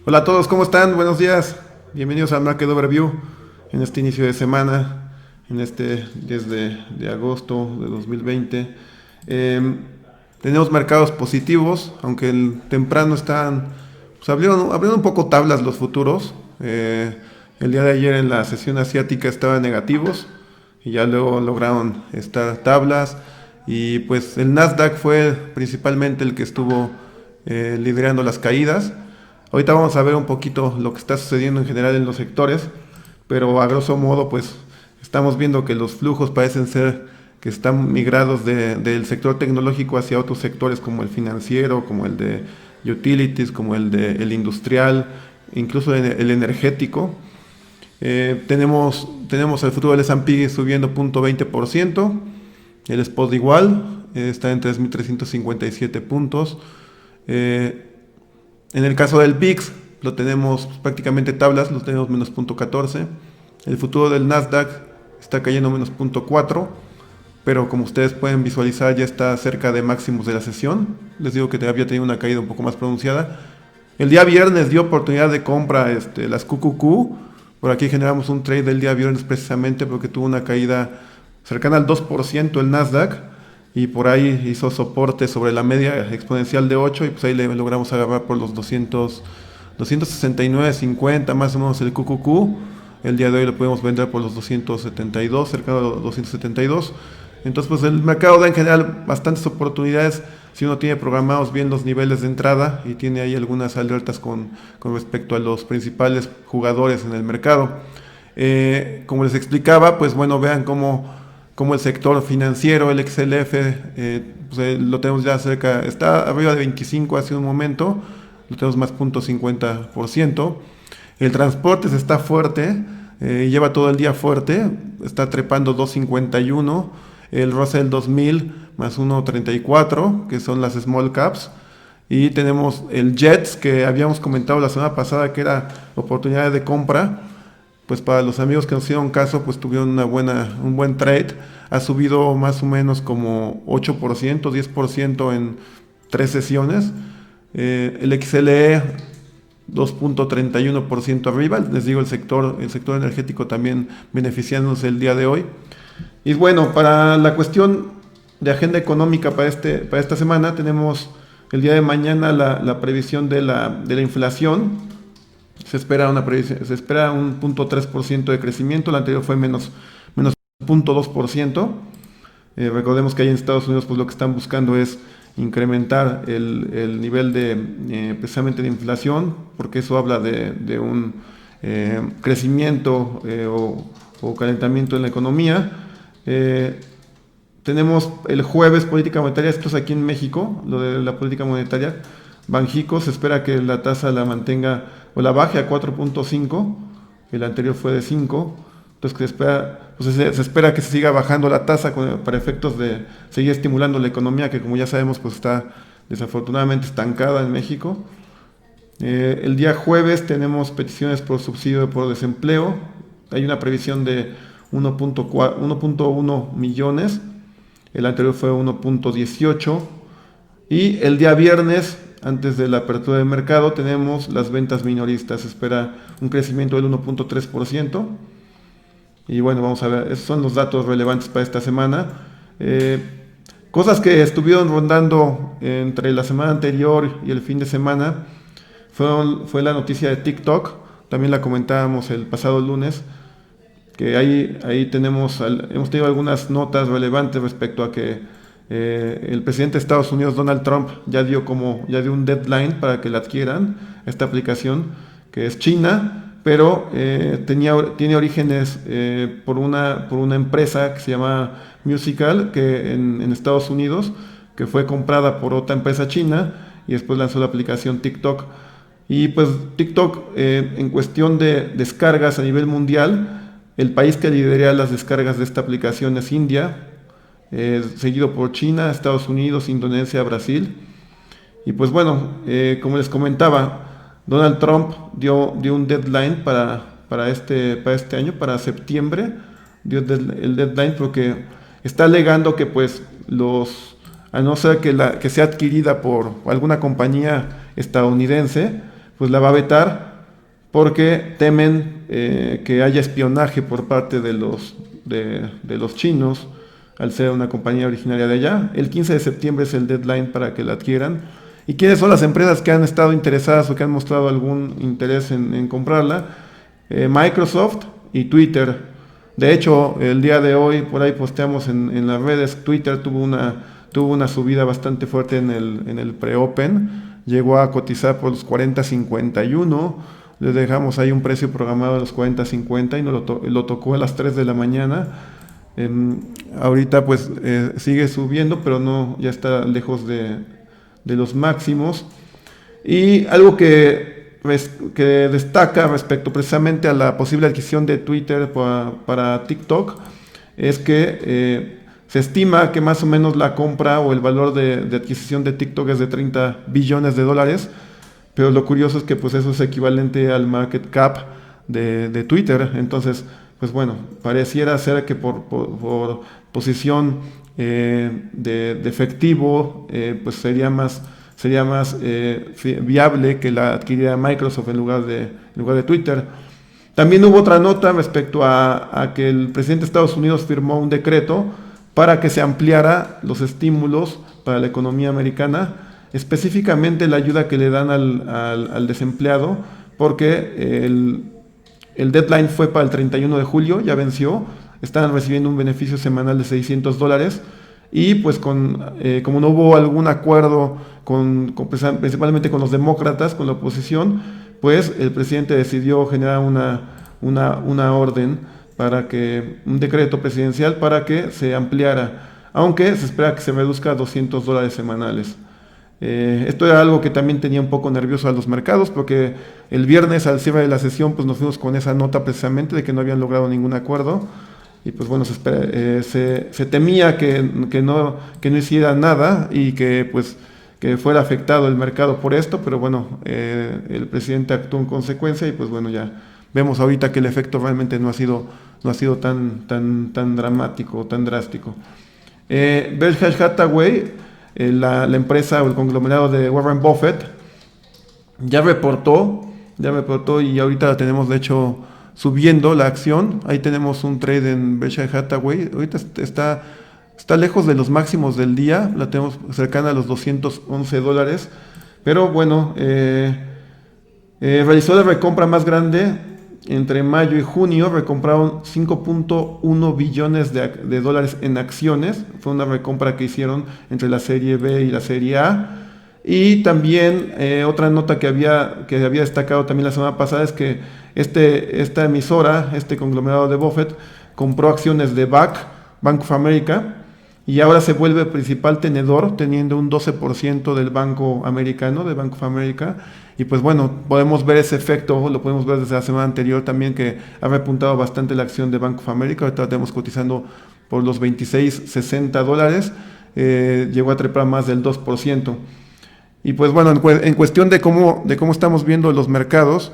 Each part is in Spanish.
Hola a todos, ¿cómo están? Buenos días. Bienvenidos al Market Overview en este inicio de semana, en este 10 de agosto de 2020. Eh, Tenemos mercados positivos, aunque temprano están, pues abrieron un poco tablas los futuros. El día de ayer en la sesión asiática estaban negativos y ya luego lograron estar tablas. Y pues el Nasdaq fue principalmente el que estuvo liderando las caídas. Ahorita vamos a ver un poquito lo que está sucediendo en general en los sectores, pero a grosso modo pues estamos viendo que los flujos parecen ser que están migrados del sector tecnológico hacia otros sectores como el financiero, como el de utilities, como el de el industrial, incluso el energético. Tenemos el futuro del S&P subiendo 0.20%, el spot igual, está en 3.357 puntos. En el caso del VIX, lo tenemos prácticamente tablas, lo tenemos menos 0.14. El futuro del Nasdaq está cayendo menos 0.4, pero como ustedes pueden visualizar ya está cerca de máximos de la sesión. Les digo que había tenido una caída un poco más pronunciada. El día viernes dio oportunidad de compra las QQQ. Por aquí generamos un trade del día viernes precisamente porque tuvo una caída cercana al 2% el Nasdaq. Y por ahí hizo soporte sobre la media exponencial de 8 y pues ahí le logramos agarrar por los 269.50 más o menos el QQQ. El día de hoy lo podemos vender por los 272, cercano a los 272. Entonces pues el mercado da en general bastantes oportunidades si uno tiene programados bien los niveles de entrada y tiene ahí algunas alertas con respecto a los principales jugadores en el mercado. Como les explicaba, pues bueno, vean cómo el sector financiero, el XLF, pues lo tenemos ya cerca, está arriba de 25 hace un momento, lo tenemos más 0.50%. El transporte está fuerte, lleva todo el día fuerte, está trepando 2.51, el Russell 2000 más 1.34, que son las small caps. Y tenemos el JETS, que habíamos comentado la semana pasada que era oportunidad de compra. Pues para los amigos que nos hicieron caso, pues tuvieron un buen trade. Ha subido más o menos como 8%, 10% en 3 sesiones. El XLE 2.31% arriba. Les digo, el sector energético también beneficiándose el día de hoy. Y bueno, para la cuestión de agenda económica para esta semana, tenemos el día de mañana la previsión de la inflación. Se espera un 0.3% de crecimiento, el anterior fue menos 0.2%. Recordemos que ahí en Estados Unidos pues lo que están buscando es incrementar el nivel precisamente de inflación, porque eso habla de un crecimiento o calentamiento en la economía. Tenemos el jueves política monetaria, esto es aquí en México, lo de la política monetaria. Banxico se espera que la tasa la mantenga o la baje a 4.5, el anterior fue de 5, entonces se espera que se siga bajando la tasa para efectos de seguir estimulando la economía, que como ya sabemos pues está desafortunadamente estancada en México. El día jueves tenemos peticiones por subsidio por desempleo, hay una previsión de 1.1 millones, el anterior fue 1.18, y el día viernes, antes de la apertura del mercado, tenemos las ventas minoristas. Se espera un crecimiento del 1.3%. Y bueno, vamos a ver, esos son los datos relevantes para esta semana. Cosas que estuvieron rondando entre la semana anterior y el fin de semana fue la noticia de TikTok. También la comentábamos el pasado lunes, que ahí hemos tenido algunas notas relevantes respecto a que el presidente de Estados Unidos, Donald Trump, ya dio un deadline para que la adquieran, esta aplicación, que es China, pero tiene orígenes por una empresa que se llama Musical, que en Estados Unidos, que fue comprada por otra empresa china y después lanzó la aplicación TikTok. Y pues TikTok, en cuestión de descargas a nivel mundial, el país que lidera las descargas de esta aplicación es India, seguido por China, Estados Unidos, Indonesia, Brasil. Y pues bueno, como les comentaba, Donald Trump dio un deadline para este año, para septiembre, dio el deadline porque está alegando que pues a no ser que sea adquirida por alguna compañía estadounidense, pues la va a vetar porque temen que haya espionaje por parte de los chinos, al ser una compañía originaria de allá. El 15 de septiembre es el deadline para que la adquieran. ¿Y quiénes son las empresas que han estado interesadas o que han mostrado algún interés en comprarla? Microsoft y Twitter. De hecho, el día de hoy, por ahí posteamos en las redes, Twitter tuvo una subida bastante fuerte en el pre-open. Llegó a cotizar por los 40.51. Les dejamos ahí un precio programado de los 40.50 y lo tocó a las 3 de la mañana. Ahorita pues sigue subiendo, pero no, ya está lejos de los máximos. Y algo que destaca respecto precisamente a la posible adquisición de Twitter para TikTok es que se estima que más o menos la compra o el valor de adquisición de TikTok es de $30 billones, pero lo curioso es que pues eso es equivalente al market cap de Twitter. Entonces, pues bueno, pareciera ser que por posición de efectivo, pues sería más viable que la adquiriera Microsoft en lugar de Twitter. También hubo otra nota respecto a que el presidente de Estados Unidos firmó un decreto para que se ampliara los estímulos para la economía americana, específicamente la ayuda que le dan al desempleado, porque el deadline fue para el 31 de julio, ya venció, están recibiendo un beneficio semanal de $600, y pues como no hubo algún acuerdo principalmente con los demócratas, con la oposición, pues el presidente decidió generar una orden un decreto presidencial para que se ampliara, aunque se espera que se reduzca a $200 semanales. Esto era algo que también tenía un poco nervioso a los mercados, porque el viernes al cierre de la sesión pues nos fuimos con esa nota precisamente de que no habían logrado ningún acuerdo, y pues bueno, se temía que no hiciera nada y que fuera afectado el mercado por esto, pero bueno, el presidente actuó en consecuencia y pues bueno, ya vemos ahorita que el efecto realmente no ha sido tan dramático, tan drástico. Berkshire Hathaway, la empresa o el conglomerado de Warren Buffett, ya reportó y ahorita la tenemos de hecho subiendo la acción. Ahí tenemos un trade en Berkshire Hathaway, ahorita está lejos de los máximos del día, la tenemos cercana a los $211, pero bueno, realizó la recompra más grande. Entre mayo y junio recompraron $5.1 billones de dólares en acciones. Fue una recompra que hicieron entre la serie B y la serie A. Y también otra nota que había destacado también la semana pasada es que esta emisora, este conglomerado de Buffett, compró acciones de Bank of America, y ahora se vuelve principal tenedor, teniendo un 12% del banco americano, de Bank of America. Y pues bueno, podemos ver ese efecto, lo podemos ver desde la semana anterior también, que ha repuntado bastante la acción de Bank of America. Ahorita la tenemos cotizando por los $26.60, llegó a trepar más del 2%. Y pues bueno, en cuestión de cómo estamos viendo los mercados,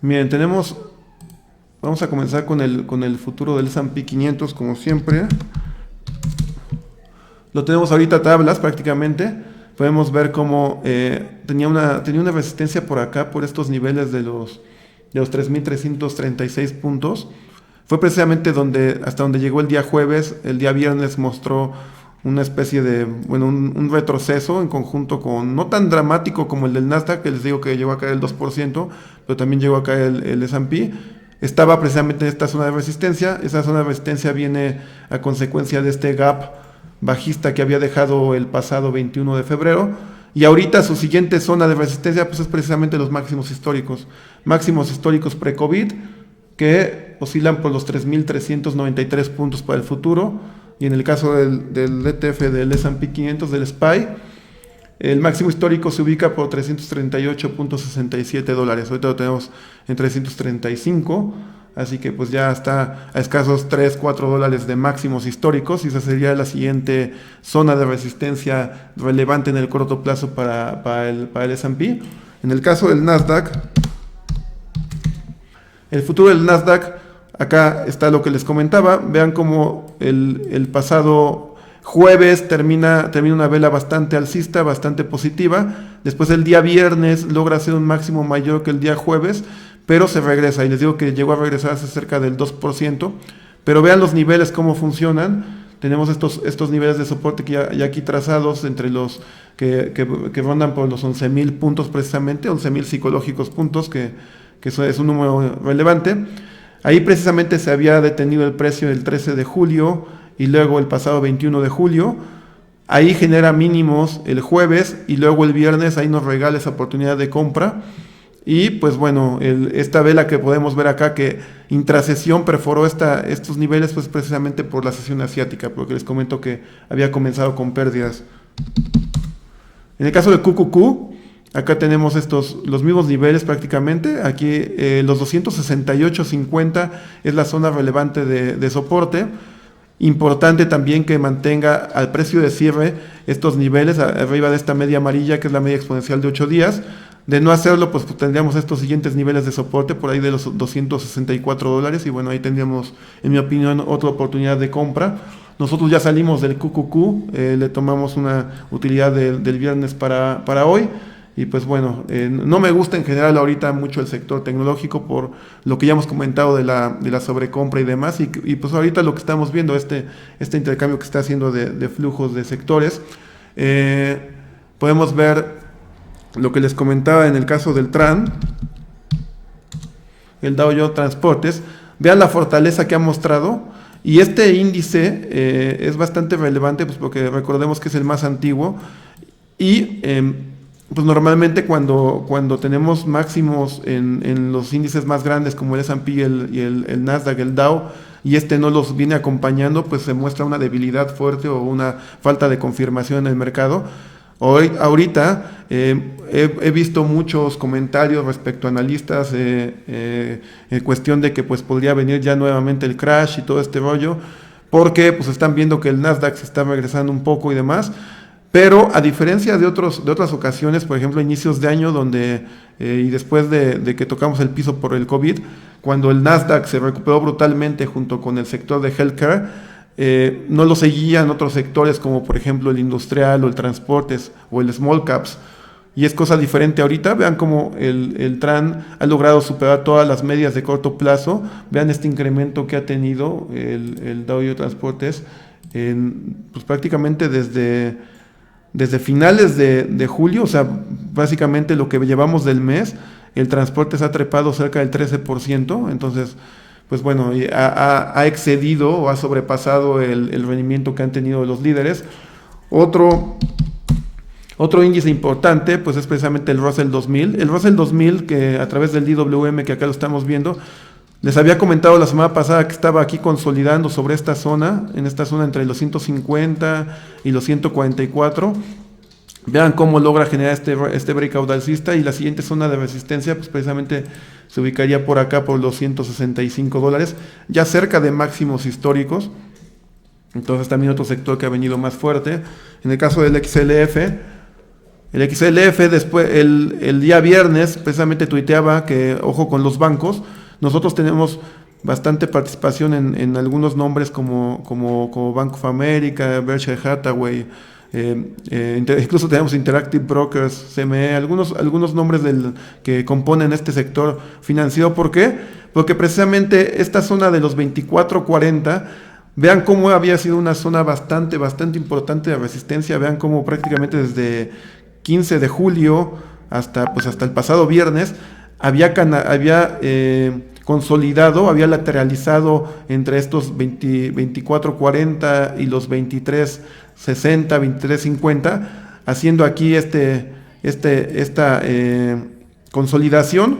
miren, vamos a comenzar con el futuro del S&P 500 como siempre. Lo tenemos ahorita a tablas prácticamente. Podemos ver cómo tenía una resistencia por acá, por estos niveles de los 3.336 puntos. Fue precisamente hasta donde llegó el día jueves. El día viernes mostró una especie de, un retroceso en conjunto no tan dramático como el del Nasdaq, que les digo que llegó a caer el 2%, pero también llegó a caer el S&P. Estaba precisamente en esta zona de resistencia. Esa zona de resistencia viene a consecuencia de este gap bajista que había dejado el pasado 21 de febrero, y ahorita su siguiente zona de resistencia pues es precisamente los máximos históricos pre-COVID, que oscilan por los 3.393 puntos para el futuro, y en el caso del ETF del S&P 500, del SPY, el máximo histórico se ubica por $338.67, ahorita lo tenemos en 335, así que pues ya está a escasos $3-4 de máximos históricos, y esa sería la siguiente zona de resistencia relevante en el corto plazo para el S&P. En el caso del Nasdaq, el futuro del Nasdaq, acá está lo que les comentaba. Vean cómo el pasado Jueves termina una vela bastante alcista, bastante positiva. Después el día viernes logra hacer un máximo mayor que el día jueves, pero se regresa. Y les digo que llegó a regresar hace cerca del 2%. Pero vean los niveles cómo funcionan. Tenemos estos niveles de soporte que ya aquí trazados entre los que rondan por los 11,000 puntos precisamente, 11,000 psicológicos puntos, que eso es un número relevante. Ahí precisamente se había detenido el precio el 13 de julio y luego el pasado 21 de julio. Ahí genera mínimos el jueves y luego el viernes ahí nos regala esa oportunidad de compra. Y pues bueno, esta vela que podemos ver acá que intrasesión perforó estos niveles pues precisamente por la sesión asiática, porque les comento que había comenzado con pérdidas. En el caso de QQQ, acá tenemos los mismos niveles prácticamente. Aquí los 268.50 es la zona relevante de soporte. Importante también que mantenga al precio de cierre estos niveles arriba de esta media amarilla, que es la media exponencial de 8 días. De no hacerlo, pues tendríamos estos siguientes niveles de soporte por ahí de los $264 y bueno, ahí tendríamos, en mi opinión, otra oportunidad de compra. Nosotros ya salimos del QQQ, le tomamos una utilidad del viernes para hoy y pues bueno, no me gusta en general ahorita mucho el sector tecnológico por lo que ya hemos comentado de la sobrecompra y demás y pues ahorita lo que estamos viendo, este intercambio que está haciendo de flujos de sectores, podemos ver lo que les comentaba en el caso del TRAN, el Dow Jones Transportes. Vean la fortaleza que ha mostrado y este índice es bastante relevante pues porque recordemos que es el más antiguo y pues normalmente cuando tenemos máximos en los índices más grandes como el S&P y el Nasdaq, el Dow, y no los viene acompañando, pues se muestra una debilidad fuerte o una falta de confirmación en el mercado. Ahorita he visto muchos comentarios respecto a analistas en cuestión de que pues podría venir ya nuevamente el crash y todo este rollo, porque pues están viendo que el Nasdaq se está regresando un poco y demás, pero a diferencia de otras ocasiones, por ejemplo inicios de año donde y después de que tocamos el piso por el COVID, cuando el Nasdaq se recuperó brutalmente junto con el sector de healthcare, no lo seguían otros sectores como por ejemplo el industrial o el transportes o el small caps, y es cosa diferente ahorita. Vean cómo el TRAN ha logrado superar todas las medias de corto plazo. Vean este incremento que ha tenido el Dow Jones Transportes pues prácticamente desde finales de julio, o sea básicamente lo que llevamos del mes, el transporte se ha trepado cerca del 13%, entonces pues bueno, ha excedido o ha sobrepasado el rendimiento que han tenido los líderes. Otro índice importante pues es precisamente el Russell 2000. El Russell 2000 que a través del DWM que acá lo estamos viendo, les había comentado la semana pasada que estaba aquí consolidando sobre esta zona, en esta zona entre los 150 y los 144. Vean cómo logra generar este breakout alcista y la siguiente zona de resistencia pues precisamente se ubicaría por acá por los $165, ya cerca de máximos históricos. Entonces también otro sector que ha venido más fuerte. En el caso del XLF, después el día viernes precisamente tuiteaba que ojo con los bancos. Nosotros tenemos bastante participación en algunos nombres como Bank of America, Berkshire Hathaway, incluso tenemos Interactive Brokers, CME, algunos nombres que componen este sector financiero. ¿Por qué? Porque precisamente esta zona de los 24.40, vean cómo había sido una zona bastante importante de resistencia. Vean cómo prácticamente desde 15 de julio hasta el pasado viernes había consolidado, había lateralizado entre estos 24.40 y los 23.60, 23.50, haciendo aquí esta consolidación,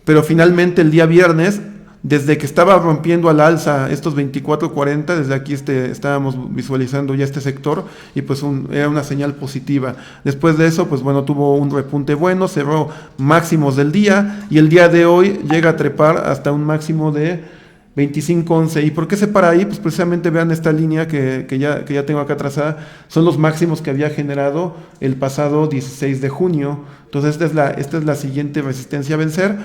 pero finalmente el día viernes, desde que estaba rompiendo al alza estos 24.40, desde aquí estábamos visualizando ya este sector y pues era una señal positiva. Después de eso, pues bueno, tuvo un repunte bueno, cerró máximos del día y el día de hoy llega a trepar hasta un máximo de 25.11. ¿Y por qué se para ahí? Pues precisamente vean esta línea que ya tengo acá trazada, son los máximos que había generado el pasado 16 de junio. Entonces esta es la siguiente resistencia a vencer.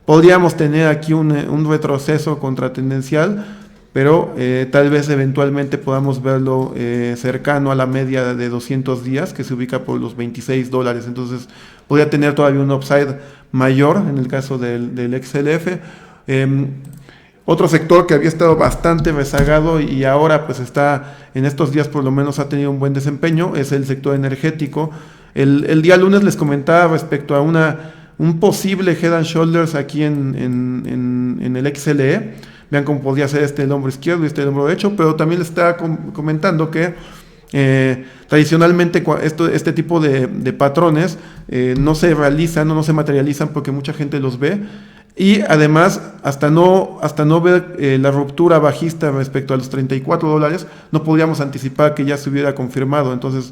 Podríamos tener aquí un retroceso contratendencial, pero tal vez eventualmente podamos verlo cercano a la media de 200 días, que se ubica por los $26. Entonces podría tener todavía un upside mayor en el caso del XLF. Otro sector que había estado bastante rezagado y ahora pues está, en estos días por lo menos ha tenido un buen desempeño, es el sector energético. El día lunes les comentaba respecto a un posible Head and Shoulders aquí en el XLE. Vean cómo podría ser el hombro izquierdo y el hombro derecho, pero también les estaba comentando que tradicionalmente este tipo de patrones no se realizan o no se materializan porque mucha gente los ve. Y además, hasta no ver la ruptura bajista respecto a los $34, no podríamos anticipar que ya se hubiera confirmado. Entonces,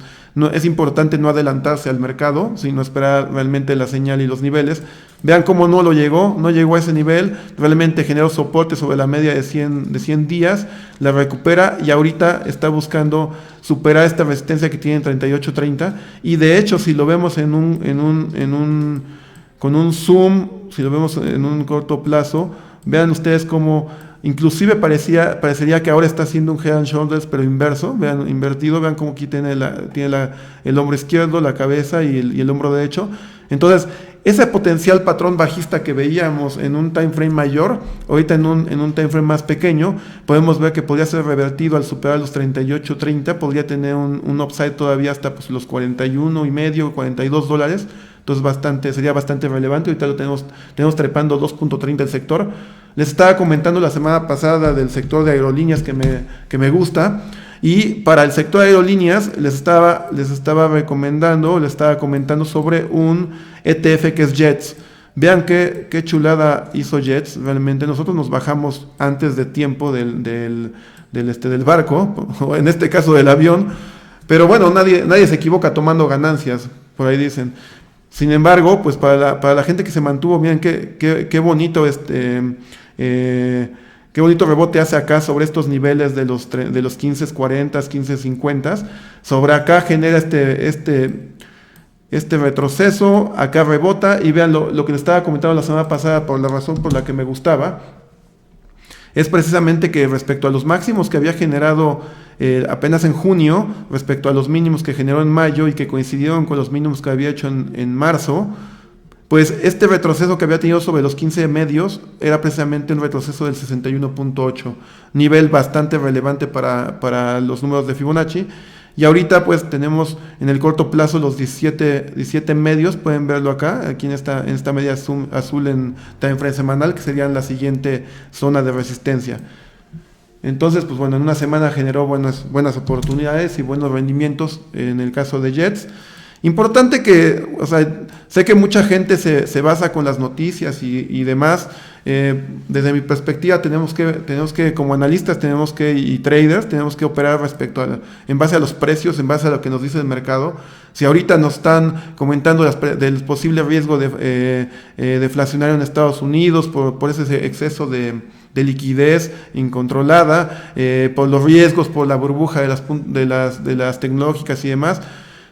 es importante no adelantarse al mercado, sino esperar realmente la señal y los niveles. Vean cómo no llegó a ese nivel, realmente generó soporte sobre la media de 100 días, la recupera y ahorita está buscando superar esta resistencia que tiene en 38.30. Y de hecho, si lo vemos con un zoom, si lo vemos en un corto plazo, vean ustedes cómo inclusive parecería que ahora está haciendo un Head and Shoulders, pero inverso, vean, invertido, vean cómo aquí tiene el hombro izquierdo, la cabeza y el hombro derecho. Entonces, ese potencial patrón bajista que veíamos en un time frame mayor, ahorita en un time frame más pequeño, podemos ver que podría ser revertido al superar los 38.30, podría tener un upside todavía hasta pues, los $41.5, $42. Entonces sería bastante relevante. Ahorita lo tenemos trepando 2.30 el sector. Les estaba comentando la semana pasada del sector de aerolíneas que me gusta. Y para el sector de aerolíneas les estaba comentando sobre un ETF que es Jets. Vean qué chulada hizo Jets. Realmente nosotros nos bajamos antes de tiempo del barco, o en este caso del avión. Pero bueno, nadie se equivoca tomando ganancias, por ahí dicen. Sin embargo, pues para la gente que se mantuvo, miren qué bonito qué bonito rebote hace acá sobre estos niveles de los 15.40, 15.50. Sobre acá genera este retroceso, acá rebota y vean lo que les estaba comentando la semana pasada por la razón por la que me gustaba. Es precisamente que respecto a los máximos que había generado apenas en junio, respecto a los mínimos que generó en mayo y que coincidieron con los mínimos que había hecho en marzo, pues este retroceso que había tenido sobre los 15 medios era precisamente un retroceso del 61.8, nivel bastante relevante para los números de Fibonacci. Y ahorita pues tenemos en el corto plazo los 17 medios, pueden verlo acá, aquí en esta media azul en time frame semanal, que serían la siguiente zona de resistencia. Entonces, pues bueno, en una semana generó buenas oportunidades y buenos rendimientos en el caso de Jets. Importante que, o sea, sé que mucha gente se basa con las noticias y demás. Desde mi perspectiva tenemos que como analistas y traders tenemos que operar en base a los precios, en base a lo que nos dice el mercado. Si ahorita nos están comentando del posible riesgo deflacionario en Estados Unidos por ese exceso de liquidez incontrolada, por los riesgos, por la burbuja de las tecnológicas y demás,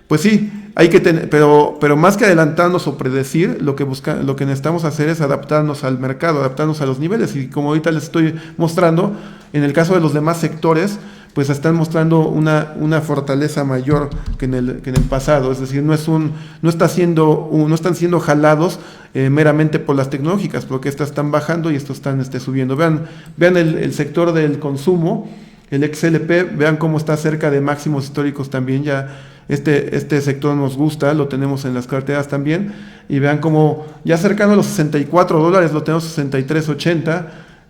pues sí, hay que tener, pero más que adelantarnos o predecir, lo que necesitamos hacer es adaptarnos al mercado, adaptarnos a los niveles. Y como ahorita les estoy mostrando, en el caso de los demás sectores, pues están mostrando una fortaleza mayor que en el pasado. Es decir, no están siendo jalados meramente por las tecnológicas, porque estas están bajando y estos están subiendo. Vean el sector del consumo, el XLP, vean cómo está cerca de máximos históricos también ya. Este sector nos gusta, lo tenemos en las carteras también, y vean como ya cercano a los $64, lo tenemos 63.80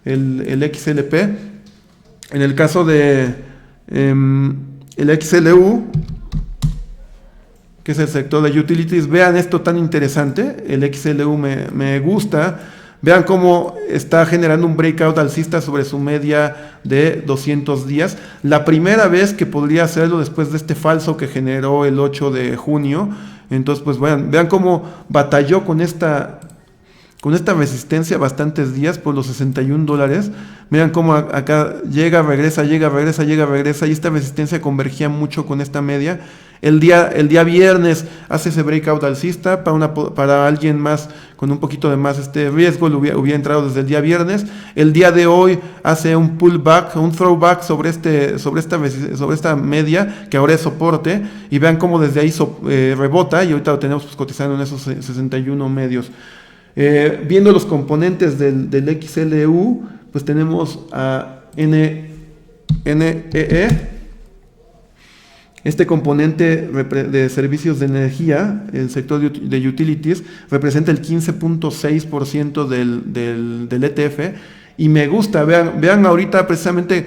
el XLP. En el caso de el XLU, que es el sector de utilities, vean esto tan interesante, el XLU me gusta. Vean cómo está generando un breakout alcista sobre su media de 200 días. La primera vez que podría hacerlo después de este falso que generó el 8 de junio. Entonces, pues vean cómo batalló con esta resistencia bastantes días por los $61. Miren cómo acá regresa, y esta resistencia convergía mucho con esta media. El día viernes hace ese breakout alcista para alguien más con un poquito de más riesgo, hubiera entrado desde el día viernes. El día de hoy hace un pullback, un throwback sobre esta media que ahora es soporte, y vean cómo desde ahí rebota, y ahorita lo tenemos cotizando en esos 61 medios. Viendo los componentes del XLU, pues tenemos a NEE. Este componente de servicios de energía, el sector de utilities, representa el 15.6% del ETF, y me gusta. Vean ahorita precisamente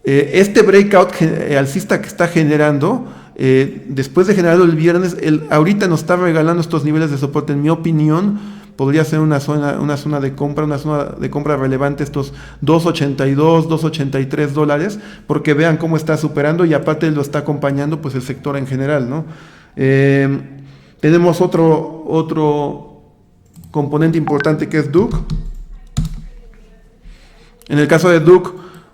este breakout alcista que está generando, después de generarlo el viernes, ahorita nos está regalando estos niveles de soporte. En mi opinión, podría ser una zona de compra relevante, estos $2.82, $2.83, porque vean cómo está superando, y aparte lo está acompañando pues el sector en general, ¿no? Tenemos otro componente importante, que es Duke. En el caso de Duke,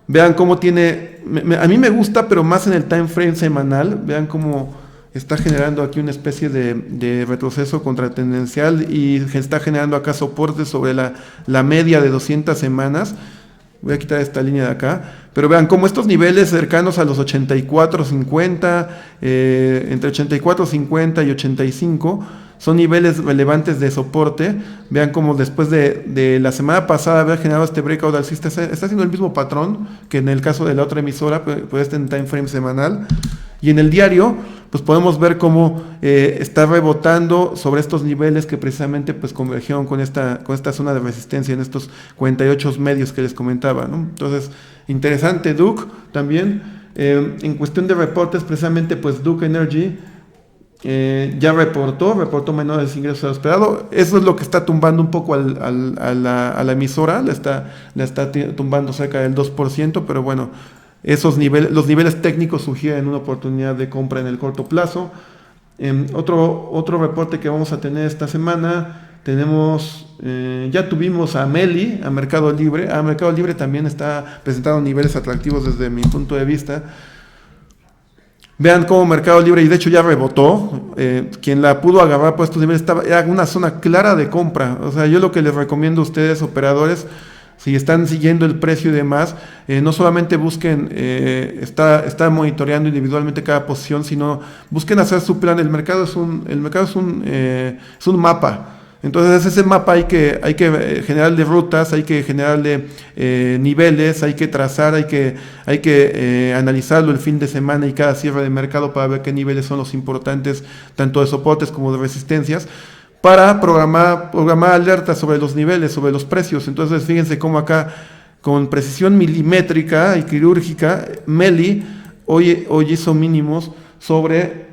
vean cómo tiene, a mí me gusta, pero más en el time frame semanal. Vean cómo está generando aquí una especie de retroceso contratendencial, y está generando acá soporte sobre la media de 200 semanas. Voy a quitar esta línea de acá, pero vean cómo estos niveles cercanos a los 84.50, entre 84.50 y 85, son niveles relevantes de soporte. Vean cómo después de la semana pasada haber generado este breakout alcista, está haciendo el mismo patrón que en el caso de la otra emisora, pues en time frame semanal. Y en el diario, pues podemos ver cómo está rebotando sobre estos niveles que precisamente pues convergieron con esta zona de resistencia en estos 48 medios que les comentaba, ¿no? Entonces, interesante Duke también. En cuestión de reportes, precisamente pues Duke Energy ya reportó menores ingresos a lo esperado. Eso es lo que está tumbando un poco a la emisora, la está tumbando cerca del 2%, pero bueno, los niveles técnicos sugieren una oportunidad de compra en el corto plazo. Otro reporte que vamos a tener esta semana, ya tuvimos a Meli, a Mercado Libre. Mercado Libre también está presentando niveles atractivos desde mi punto de vista. Vean cómo Mercado Libre, y de hecho ya rebotó, quien la pudo agarrar por estos niveles, era una zona clara de compra. O sea, yo lo que les recomiendo a ustedes, operadores, si están siguiendo el precio y demás, no solamente busquen estar monitoreando individualmente cada posición, sino busquen hacer su plan. El mercado es un mapa. Entonces ese mapa hay que generarle rutas, hay que generarle niveles, hay que trazar, hay que analizarlo el fin de semana y cada cierre de mercado para ver qué niveles son los importantes, tanto de soportes como de resistencias, para programar alertas sobre los niveles, sobre los precios. Entonces fíjense cómo acá, con precisión milimétrica y quirúrgica, Meli hoy hizo mínimos sobre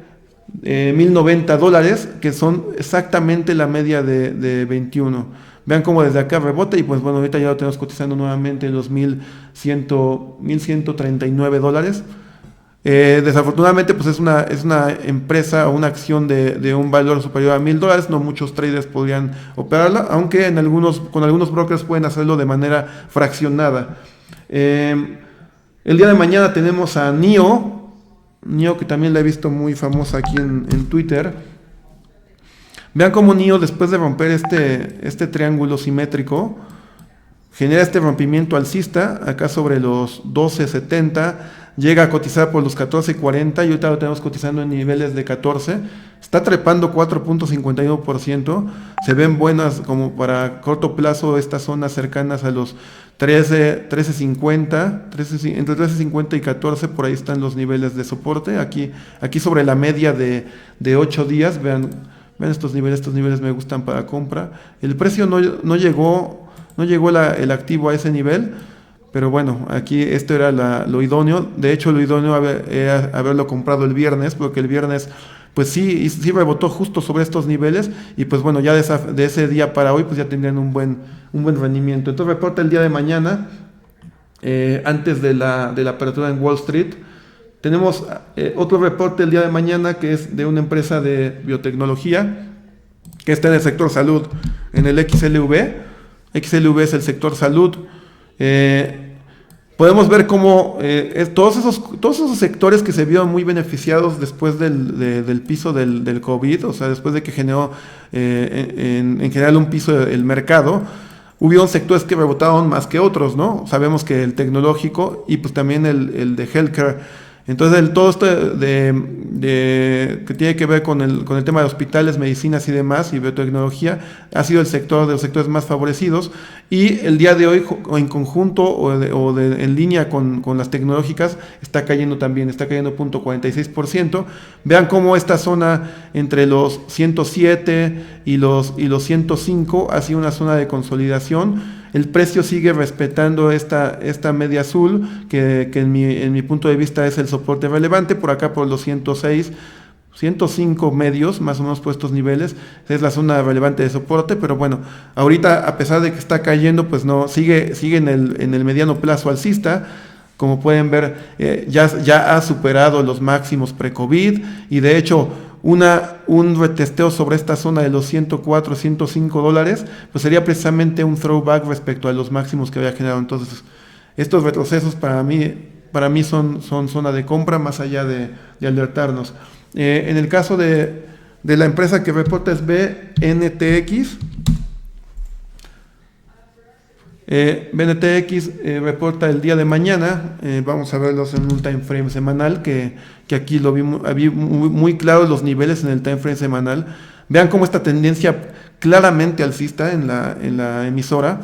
$1,090, que son exactamente la media de 21. Vean cómo desde acá rebota, y pues bueno, ahorita ya lo tenemos cotizando nuevamente en los $1,139. Desafortunadamente pues es una empresa o una acción de un valor superior a $1,000. No muchos traders podrían operarla, aunque con algunos brokers pueden hacerlo de manera fraccionada. El día de mañana tenemos a NIO, que también la he visto muy famosa aquí en Twitter. Vean cómo NIO, después de romper este triángulo simétrico, genera este rompimiento alcista acá sobre los 12.70, llega a cotizar por los 14.40, y ahorita lo tenemos cotizando en niveles de 14. Está trepando 4.51%. Se ven buenas como para corto plazo estas zonas cercanas a los 13.50, entre 13.50 y 14, por ahí están los niveles de soporte. Aquí sobre la media de 8 días, vean estos niveles me gustan para compra. El precio no llegó el activo a ese nivel, pero bueno, aquí esto era lo idóneo. De hecho, lo idóneo era haberlo comprado el viernes, porque el viernes pues sí rebotó justo sobre estos niveles, y pues bueno, ya de ese día para hoy pues ya tendrían un buen rendimiento. Entonces reporta el día de mañana, antes de la apertura en Wall Street. Tenemos otro reporte el día de mañana, que es de una empresa de biotecnología que está en el sector salud, en el XLV. XLV es el sector salud. podemos ver cómo todos esos sectores que se vieron muy beneficiados después del piso del COVID, o sea, después de que generó en general un piso el mercado, hubieron sectores que rebotaron más que otros, ¿no? Sabemos que el tecnológico y pues también el de healthcare. Entonces, todo esto que tiene que ver con el tema de hospitales, medicinas y demás, y biotecnología, ha sido el sector de los sectores más favorecidos. Y el día de hoy, en conjunto en línea con las tecnológicas, está cayendo 0.46%. Vean cómo esta zona entre los 107 y los 105 ha sido una zona de consolidación. El precio sigue respetando esta media azul, que en mi punto de vista es el soporte relevante, por acá por los 106, 105 medios, más o menos por estos niveles, es la zona relevante de soporte, pero bueno, ahorita a pesar de que está cayendo, pues no, sigue en el mediano plazo alcista. Como pueden ver, ya ha superado los máximos pre-COVID y de hecho un retesteo sobre esta zona de los 104, 105 dólares, pues sería precisamente un throwback respecto a los máximos que había generado. Entonces, estos retrocesos para mí son zona de compra, más allá de alertarnos. En el caso de la empresa que reporta es BNTX. BNTX reporta el día de mañana, vamos a verlos en un time frame semanal, que aquí lo vi muy claro los niveles en el time frame semanal. Vean cómo esta tendencia claramente alcista en la emisora.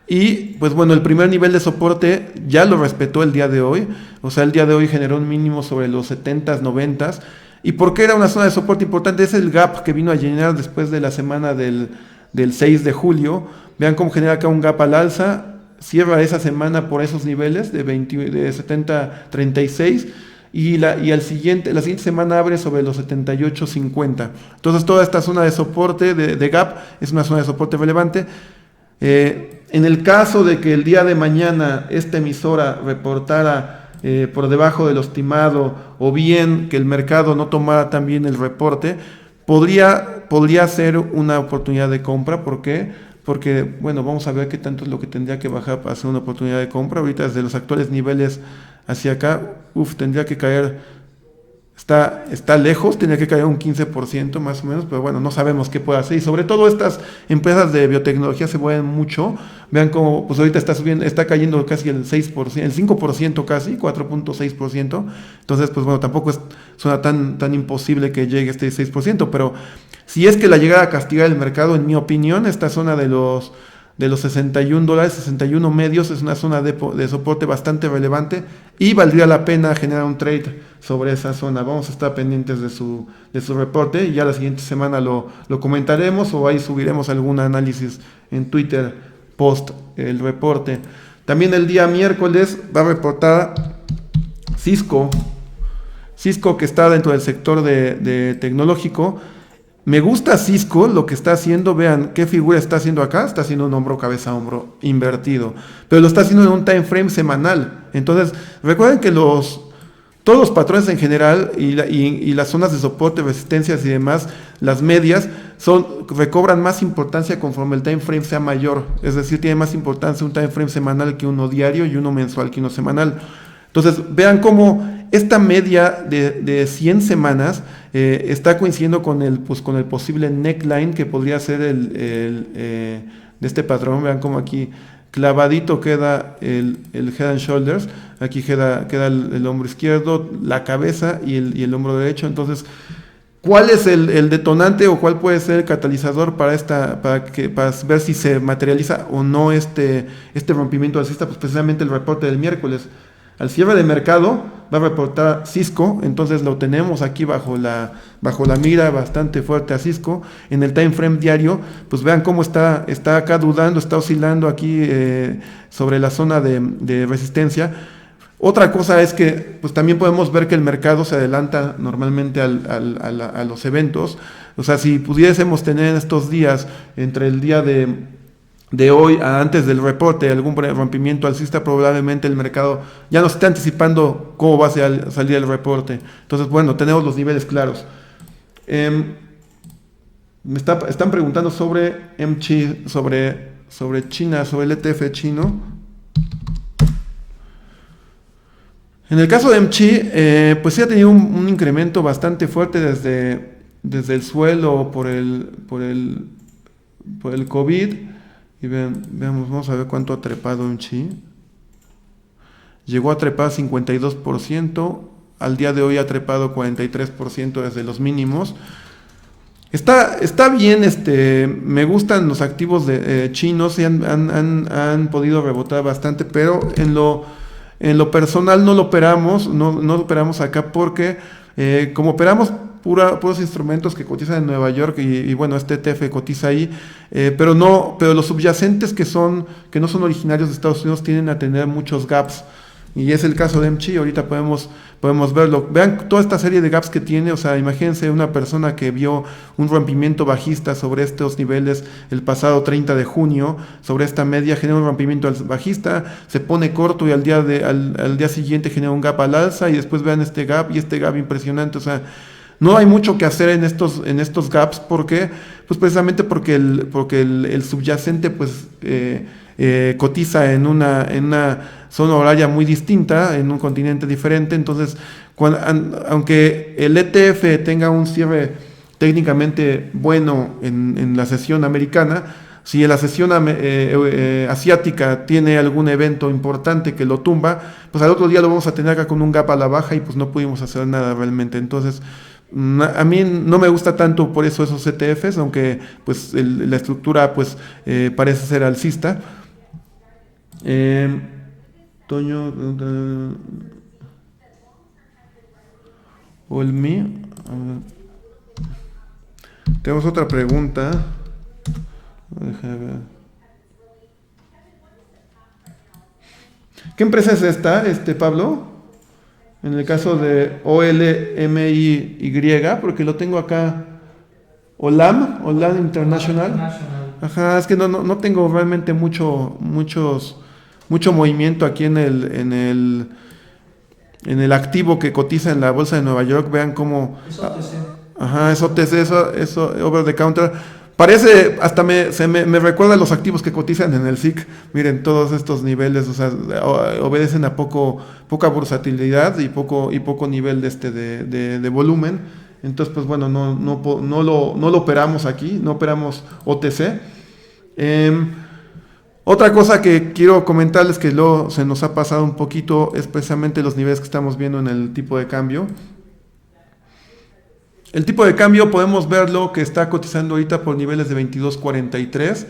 Y pues bueno, el primer nivel de soporte ya lo respetó el día de hoy, o sea, el día de hoy generó un mínimo sobre los 70s, 90s. ¿Y por qué era una zona de soporte importante? Es el gap que vino a llenar después de la semana del 6 de julio. Vean cómo genera acá un gap al alza, cierra esa semana por esos niveles de 70.36 y la siguiente semana abre sobre los 78.50. Entonces toda esta zona de soporte de gap es una zona de soporte relevante. En el caso de que el día de mañana esta emisora reportara por debajo de lo estimado, o bien que el mercado no tomara tan bien el reporte, podría ser una oportunidad de compra. ¿Por qué? Porque, bueno, vamos a ver qué tanto es lo que tendría que bajar para hacer una oportunidad de compra. Ahorita desde los actuales niveles hacia acá, tendría que caer, está lejos, tendría que caer un 15% más o menos, pero bueno, no sabemos qué puede hacer. Y sobre todo estas empresas de biotecnología se mueven mucho. Vean cómo pues ahorita está cayendo casi el 6%, el 5% casi, 4.6%. Entonces, pues bueno, tampoco suena tan imposible que llegue este 6%, pero si es que la llegara a castigar el mercado, en mi opinión, esta zona de los 61 dólares, 61 medios, es una zona de soporte bastante relevante y valdría la pena generar un trade sobre esa zona. Vamos a estar pendientes de su reporte y ya la siguiente semana lo comentaremos, o ahí subiremos algún análisis en Twitter post el reporte. También el día miércoles va a reportar Cisco, que está dentro del sector de tecnológico. Me gusta Cisco, lo que está haciendo. Vean qué figura está haciendo acá. Está haciendo un hombro, cabeza, hombro invertido, pero lo está haciendo en un time frame semanal. Entonces, recuerden que todos los patrones en general y las zonas de soporte, resistencias y demás, las medias, recobran más importancia conforme el time frame sea mayor. Es decir, tiene más importancia un time frame semanal que uno diario y uno mensual que uno semanal. Entonces, vean cómo esta media de 100 semanas está coincidiendo con el posible neckline que podría ser de este patrón. Vean cómo aquí clavadito queda el head and shoulders, aquí queda el hombro izquierdo, la cabeza y el hombro derecho. Entonces, ¿cuál es el detonante o cuál puede ser el catalizador para ver si se materializa o no este rompimiento alcista? Pues precisamente el reporte del miércoles. Al cierre de mercado va a reportar Cisco, entonces lo tenemos aquí bajo la mira bastante fuerte a Cisco. En el time frame diario, pues vean cómo está acá dudando, está oscilando aquí sobre la zona de resistencia. Otra cosa es que pues también podemos ver que el mercado se adelanta normalmente a los eventos. O sea, si pudiésemos tener en estos días, entre el día de hoy a antes del reporte, algún rompimiento alcista, probablemente el mercado ya nos está anticipando cómo va a salir el reporte. Entonces, bueno, tenemos los niveles claros. Están preguntando sobre sobre China, sobre el ETF chino. En el caso de MCHI, pues sí ha tenido un incremento bastante fuerte desde el suelo por el COVID. Y veamos, vamos a ver cuánto ha trepado MCHI. Llegó a trepar 52%, al día de hoy ha trepado 43% desde los mínimos. Está bien, me gustan los activos chinos y han podido rebotar bastante, pero en lo personal no lo operamos, no lo operamos acá porque como operamos puros instrumentos que cotizan en Nueva York y bueno, este ETF cotiza ahí, pero los subyacentes que no son originarios de Estados Unidos tienden a tener muchos gaps. Y es el caso de MCHI, ahorita podemos verlo. Vean toda esta serie de gaps que tiene, o sea, imagínense una persona que vio un rompimiento bajista sobre estos niveles el pasado 30 de junio, sobre esta media genera un rompimiento bajista, se pone corto y al día siguiente genera un gap al alza y después vean este gap impresionante, o sea, no hay mucho que hacer en estos gaps porque, pues precisamente porque el subyacente pues cotiza en una zona horaria muy distinta, en un continente diferente, entonces aunque el ETF tenga un cierre técnicamente bueno en la sesión americana, si la sesión asiática tiene algún evento importante que lo tumba, pues al otro día lo vamos a tener acá con un gap a la baja y pues no pudimos hacer nada realmente. Entonces, a mí no me gusta tanto por eso esos ETFs, aunque pues la estructura pues parece ser alcista. Toño Olmi, tenemos otra pregunta. Déjame ver. ¿Qué empresa es esta, Pablo? En el caso de OLMIY, porque lo tengo acá. Olam International. Ajá, es que no tengo realmente mucho movimiento aquí en el activo que cotiza en la bolsa de Nueva York. Vean cómo. Es OTC. Ajá, es OTC, eso over the counter. Parece, hasta me recuerda a los activos que cotizan en el SIC. Miren, todos estos niveles, o sea, obedecen a poca bursatilidad y poco nivel de volumen. Entonces, pues bueno, no lo operamos aquí, no operamos OTC. Otra cosa que quiero comentarles que luego se nos ha pasado un poquito es precisamente los niveles que estamos viendo en el tipo de cambio. El tipo de cambio podemos verlo que está cotizando ahorita por niveles de 22.43.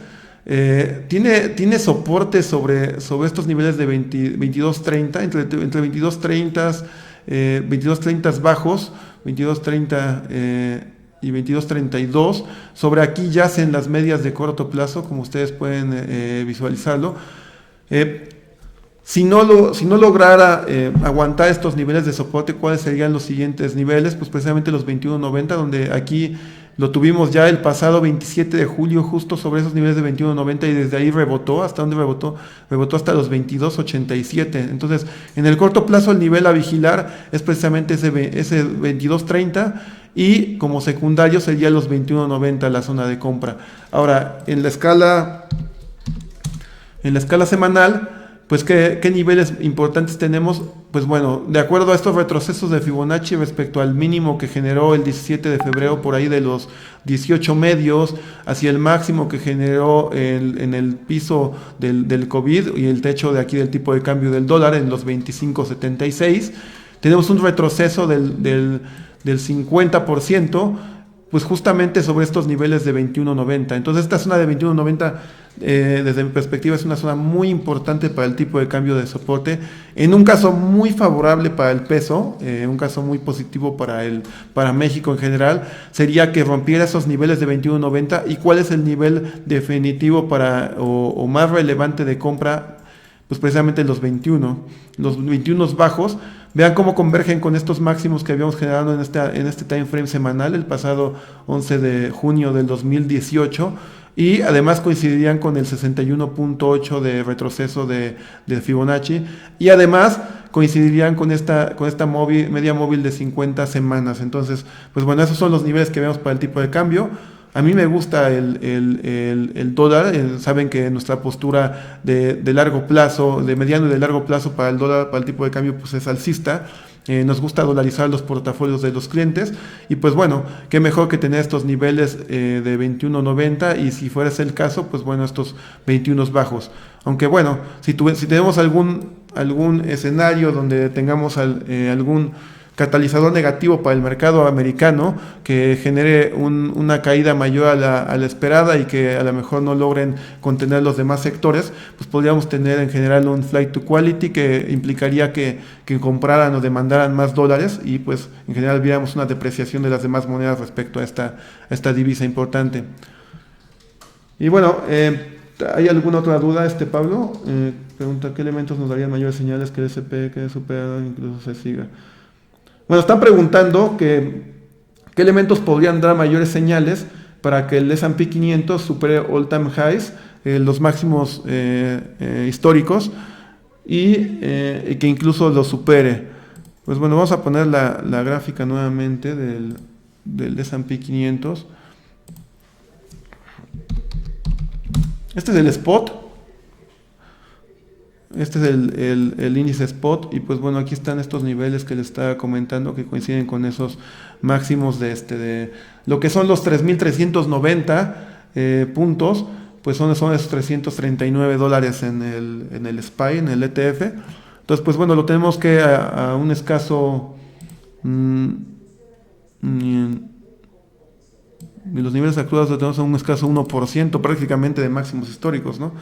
Tiene soporte sobre estos niveles de 22.30, entre 22.30, 22.30 bajos, 22.30 y 22.32. Sobre aquí yacen las medias de corto plazo, como ustedes pueden visualizarlo. Si no lograra aguantar estos niveles de soporte, ¿cuáles serían los siguientes niveles? Pues precisamente los 21.90, donde aquí lo tuvimos ya el pasado 27 de julio, justo sobre esos niveles de 21.90 y desde ahí rebotó. ¿Hasta dónde rebotó? Rebotó hasta los 22.87. Entonces, en el corto plazo el nivel a vigilar es precisamente ese 22.30 y como secundario sería los 21.90 la zona de compra. Ahora, en la escala semanal, pues ¿qué niveles importantes tenemos? Pues bueno, de acuerdo a estos retrocesos de Fibonacci respecto al mínimo que generó el 17 de febrero por ahí de los 18 medios, hacia el máximo que generó en el piso del COVID y el techo de aquí del tipo de cambio del dólar en los 25.76, tenemos un retroceso del 50%, pues justamente sobre estos niveles de 21.90. Entonces esta zona de 21.90 desde mi perspectiva es una zona muy importante para el tipo de cambio de soporte, en un caso muy favorable para el peso, un caso muy positivo para México en general, sería que rompiera esos niveles de 21.90. ¿Y cuál es el nivel definitivo o más relevante de compra? Pues precisamente los 21 bajos. Vean cómo convergen con estos máximos que habíamos generado en este time frame semanal el pasado 11 de junio del 2018 y además coincidirían con el 61.8 de retroceso de Fibonacci y además coincidirían con esta media móvil de 50 semanas. Entonces, pues bueno, esos son los niveles que vemos para el tipo de cambio. A mí me gusta el dólar. Saben que nuestra postura de largo plazo, de mediano y de largo plazo para el dólar, para el tipo de cambio, pues es alcista. Nos gusta dolarizar los portafolios de los clientes y pues bueno, qué mejor que tener estos niveles de 21.90 y si fuera ese el caso, pues bueno, estos 21 bajos. Aunque bueno, si tenemos algún escenario donde tengamos algún catalizador negativo para el mercado americano que genere una caída mayor a la esperada y que a lo mejor no logren contener los demás sectores, pues podríamos tener en general un flight to quality que implicaría que compraran o demandaran más dólares y pues en general viéramos una depreciación de las demás monedas respecto a esta divisa importante. Y bueno, ¿hay alguna otra duda, Pablo? Pregunta, ¿qué elementos nos darían mayores señales que el S&P quede superado incluso se siga? Bueno, están preguntando qué elementos podrían dar mayores señales para que el S&P 500 supere all-time highs, los máximos históricos, y que incluso los supere. Pues bueno, vamos a poner la gráfica nuevamente del S&P 500. Este es el spot. Este es el índice spot y pues bueno, aquí están estos niveles que les estaba comentando que coinciden con esos máximos de lo que son los 3.390 puntos, pues son esos $339 en el SPY, en el ETF. Entonces pues bueno, lo tenemos que a un escaso los niveles actuales lo tenemos a un escaso 1% prácticamente de máximos históricos, ¿no?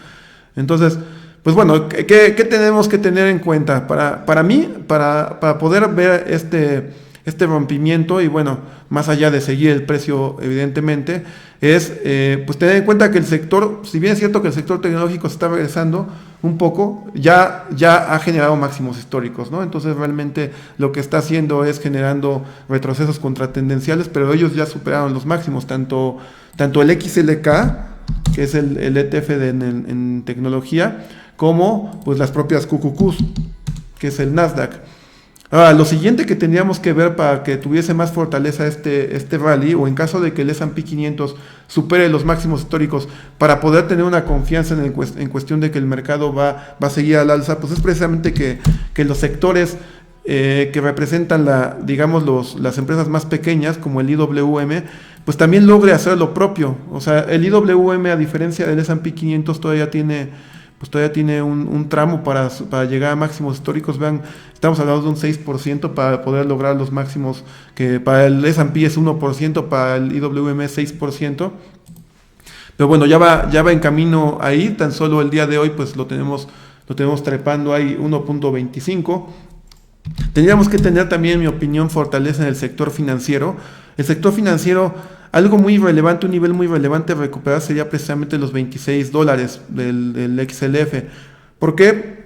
Entonces, pues bueno, ¿qué tenemos que tener en cuenta? Para mí, para poder ver este rompimiento y bueno, más allá de seguir el precio evidentemente, es pues tener en cuenta que el sector, si bien es cierto que el sector tecnológico se está regresando un poco, ya ha generado máximos históricos, ¿no? Entonces realmente lo que está haciendo es generando retrocesos contratendenciales, pero ellos ya superaron los máximos, tanto el XLK, que es el ETF en tecnología, como pues las propias QQQs, que es el Nasdaq. Ahora, lo siguiente que tendríamos que ver para que tuviese más fortaleza este rally, o en caso de que el S&P 500 supere los máximos históricos, para poder tener una confianza en cuestión de que el mercado va a seguir al alza, pues es precisamente que los sectores que representan las empresas más pequeñas, como el IWM, pues también logre hacer lo propio. O sea, el IWM, a diferencia del S&P 500, todavía tiene un tramo para llegar a máximos históricos. Vean, estamos hablando de un 6% para poder lograr los máximos, que para el S&P es 1%, para el IWM es 6%. Pero bueno, ya va en camino ahí. Tan solo el día de hoy pues lo tenemos trepando ahí 1.25. Tendríamos que tener también, en mi opinión, fortaleza en el sector financiero. El sector financiero, algo muy relevante, un nivel muy relevante a recuperar sería precisamente los $26 del XLF. ¿Por qué?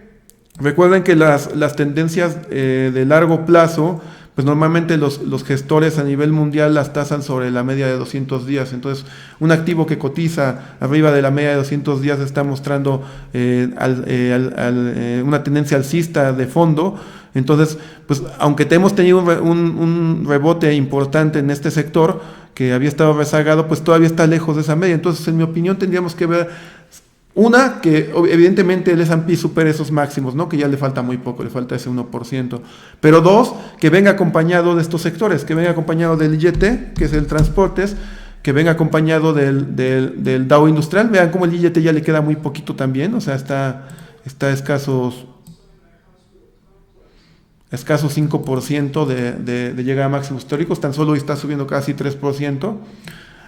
Recuerden que las tendencias de largo plazo, pues normalmente los gestores a nivel mundial las tasan sobre la media de 200 días. Entonces, un activo que cotiza arriba de la media de 200 días está mostrando una tendencia alcista de fondo. Entonces, pues aunque hemos tenido un rebote importante en este sector que había estado rezagado, pues todavía está lejos de esa media. Entonces, en mi opinión, tendríamos que ver que evidentemente el S&P supere esos máximos, ¿no? Que ya le falta muy poco, le falta ese 1%. Pero dos, que venga acompañado de estos sectores, que venga acompañado del IYT, que es el transportes, que venga acompañado del Dow Industrial. Vean cómo el IYT ya le queda muy poquito también, o sea, está escasos 5% de llegar a máximos históricos, tan solo está subiendo casi 3%.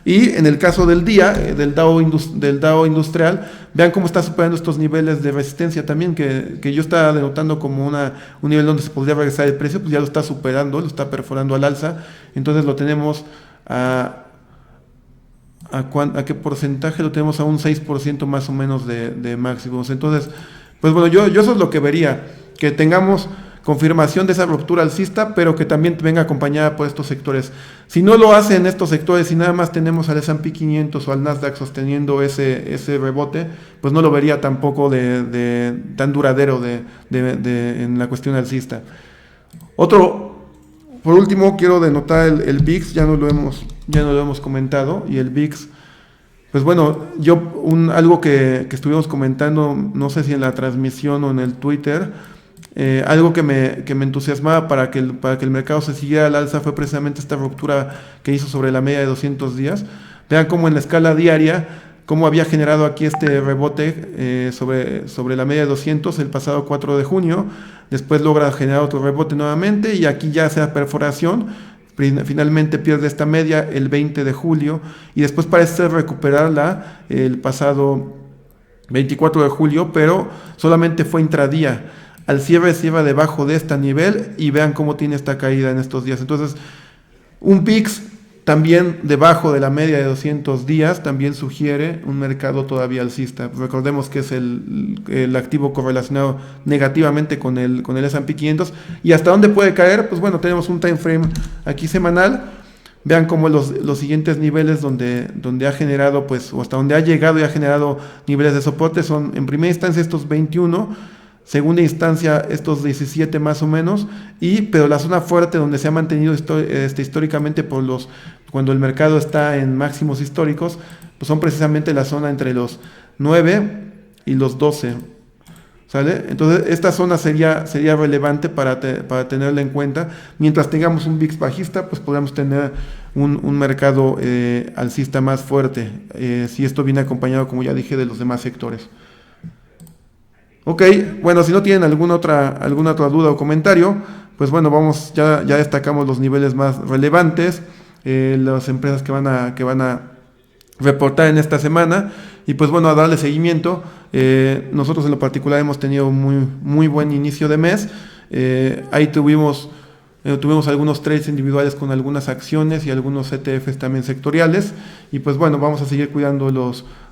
Y en el caso del día, del Dow Industrial, vean cómo está superando estos niveles de resistencia también, que yo estaba denotando como un nivel donde se podría regresar el precio, pues ya lo está superando, lo está perforando al alza. Entonces lo tenemos ¿a qué porcentaje? Lo tenemos a un 6% más o menos de máximos. Entonces, pues bueno, yo eso es lo que vería, que tengamos confirmación de esa ruptura alcista, pero que también venga acompañada por estos sectores. Si no lo hacen estos sectores y nada más tenemos al S&P 500 o al Nasdaq sosteniendo ese rebote, pues no lo vería tampoco tan duradero en la cuestión alcista. por último, quiero denotar el VIX, ya no lo hemos comentado, y el VIX, pues bueno, algo que estuvimos comentando, no sé si en la transmisión o en el Twitter, algo que me entusiasmaba para que el mercado se siguiera al alza fue precisamente esta ruptura que hizo sobre la media de 200 días. Vean cómo en la escala diaria, cómo había generado aquí este rebote sobre la media de 200 el pasado 4 de junio, después logra generar otro rebote nuevamente y aquí ya hace la perforación, finalmente pierde esta media el 20 de julio y después parece recuperarla el pasado 24 de julio, pero solamente fue intradía. Al cierre debajo de este nivel y vean cómo tiene esta caída en estos días. Entonces, un VIX también debajo de la media de 200 días también sugiere un mercado todavía alcista. Recordemos que es el activo correlacionado negativamente con el S&P 500. ¿Y hasta dónde puede caer? Pues bueno, tenemos un time frame aquí semanal. Vean cómo los siguientes niveles donde ha generado, pues, o hasta donde ha llegado y ha generado niveles de soporte son en primera instancia estos 21, segunda instancia estos 17 más o menos, pero la zona fuerte donde se ha mantenido históricamente cuando el mercado está en máximos históricos, pues son precisamente la zona entre los 9 y los 12, ¿sale? Entonces esta zona sería relevante para tenerla en cuenta. Mientras tengamos un VIX bajista, pues podemos tener un mercado alcista más fuerte, si esto viene acompañado, como ya dije, de los demás sectores. Ok, bueno, si no tienen alguna otra duda o comentario, pues bueno, ya destacamos los niveles más relevantes, las empresas que van a reportar en esta semana, y pues bueno, a darle seguimiento. Nosotros en lo particular hemos tenido muy buen inicio de mes. Ahí tuvimos algunos trades individuales con algunas acciones y algunos ETFs también sectoriales, y pues bueno, vamos a seguir cuidando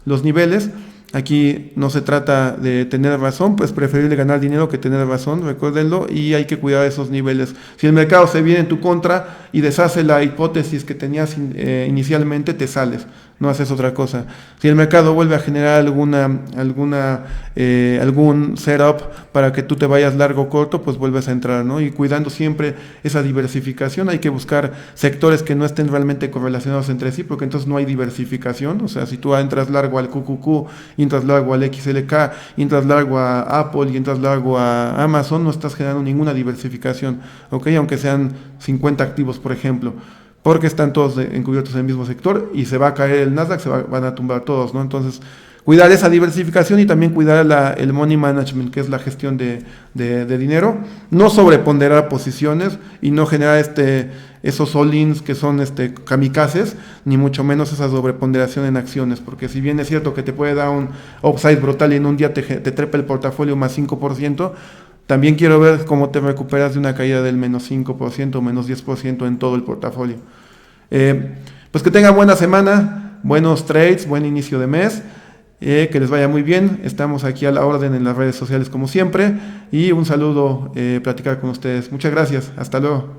los niveles. Aquí no se trata de tener razón, pues preferible ganar dinero que tener razón, recuérdenlo, y hay que cuidar esos niveles. Si el mercado se viene en tu contra y deshace la hipótesis que tenías inicialmente, te sales, no haces otra cosa. Si el mercado vuelve a generar algún setup para que tú te vayas largo o corto, pues vuelves a entrar, ¿no? Y cuidando siempre esa diversificación, hay que buscar sectores que no estén realmente correlacionados entre sí, porque entonces no hay diversificación. O sea, si tú entras largo al QQQ, entras largo al XLK, entras largo a Apple y entras largo a Amazon, no estás generando ninguna diversificación, ¿ok? Aunque sean 50 activos, por ejemplo, porque están todos encubiertos en el mismo sector y se va a caer el Nasdaq, van a tumbar todos, ¿no? Entonces, cuidar esa diversificación y también cuidar el money management, que es la gestión de dinero, no sobreponderar posiciones y no generar esos all-ins que son kamikazes, ni mucho menos esa sobreponderación en acciones, porque si bien es cierto que te puede dar un upside brutal y en un día te trepa el portafolio más 5%, también quiero ver cómo te recuperas de una caída del menos 5% o menos 10% en todo el portafolio. Pues que tengan buena semana, buenos trades, buen inicio de mes. Que les vaya muy bien. Estamos aquí a la orden en las redes sociales como siempre, y un saludo, platicar con ustedes. Muchas gracias, hasta luego.